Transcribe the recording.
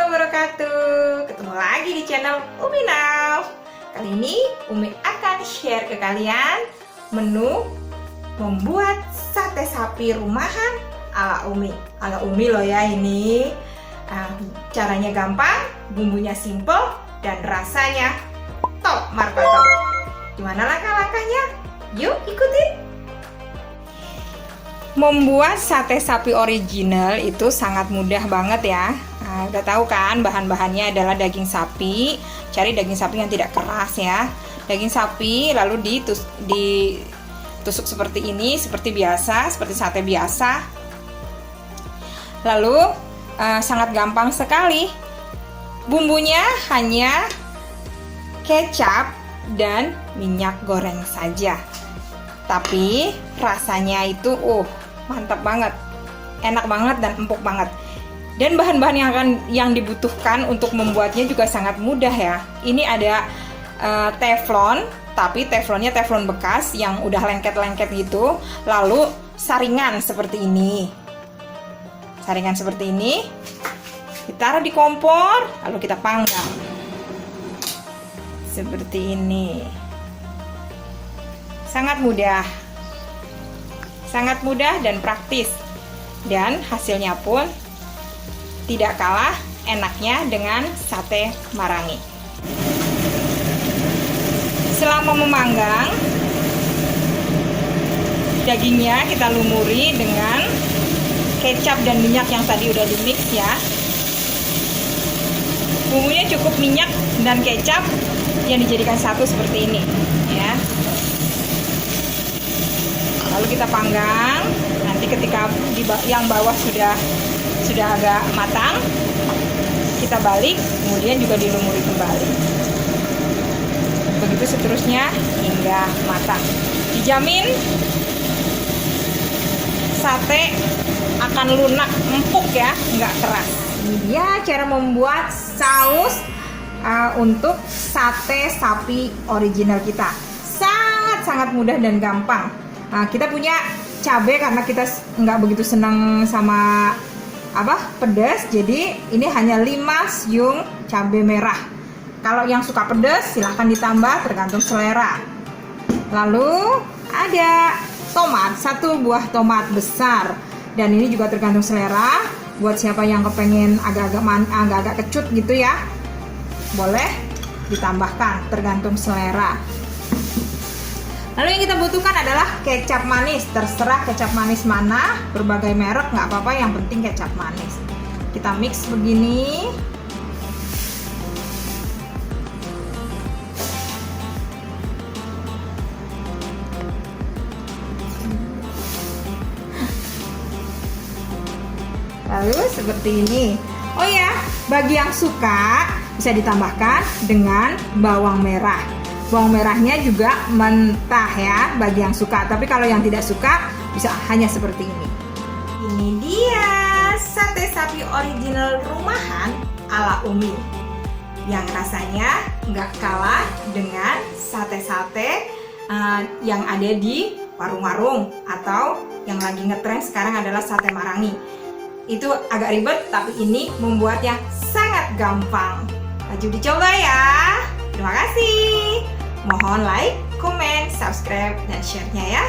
wabarakatuh. Ketemu lagi di channel Umi Now. Kali ini Umi akan share ke kalian menu membuat sate sapi rumahan ala Umi. Ala Umi loh ya ini. Caranya gampang, bumbunya simple, dan rasanya top markotop. Gimana langkah-langkahnya? Yuk ikutin. Membuat sate sapi original itu sangat mudah banget ya. Udah tahu kan bahan-bahannya adalah daging sapi. Cari daging sapi yang tidak keras ya. Daging sapi lalu ditusuk seperti ini, seperti biasa, seperti sate biasa. Lalu sangat gampang sekali. Bumbunya hanya kecap dan minyak goreng saja. Tapi rasanya itu mantap banget, enak banget dan empuk banget. Dan bahan-bahan yang dibutuhkan untuk membuatnya juga sangat mudah ya. Ini ada teflon, tapi teflonnya teflon bekas yang udah lengket-lengket gitu. Lalu saringan seperti ini. Saringan seperti ini ditaruh di kompor, lalu kita panggang. Seperti ini. Sangat mudah. Sangat mudah dan praktis. Dan hasilnya pun tidak kalah enaknya dengan sate marangi. Selama memanggang, dagingnya kita lumuri dengan kecap dan minyak yang tadi udah di mix ya. Bumbunya cukup minyak dan kecap yang dijadikan satu seperti ini ya. Lalu kita panggang. Nanti ketika yang bawah sudah agak matang, kita balik, kemudian juga dilumuri kembali. Begitu seterusnya hingga matang. Dijamin sate akan lunak, empuk ya, nggak keras. Ini dia cara membuat saus untuk sate sapi original kita. Sangat mudah dan gampang. Kita punya cabai karena kita nggak begitu senang sama pedas, jadi ini hanya 5 siung cabai merah. Kalau yang suka pedas silahkan ditambah, tergantung selera. Lalu ada tomat, 1 buah tomat besar, dan ini juga tergantung selera. Buat siapa yang kepengen agak-agak kecut gitu ya, boleh ditambahkan, tergantung selera. Lalu yang kita butuhkan adalah kecap manis. Terserah kecap manis mana, berbagai merek nggak apa-apa, yang penting kecap manis. Kita mix begini. Lalu seperti ini. Oh ya, bagi yang suka bisa ditambahkan dengan bawang merah. Bawang merahnya juga mentah ya bagi yang suka, tapi kalau yang tidak suka bisa hanya seperti ini. Ini dia sate sapi original rumahan ala Umi yang rasanya nggak kalah dengan sate-sate yang ada di warung-warung atau yang lagi ngetren sekarang adalah sate marangi. Itu agak ribet, tapi ini membuatnya sangat gampang. Lanjut dicoba ya. Terima kasih. Mohon like, comment, subscribe, dan share-nya ya.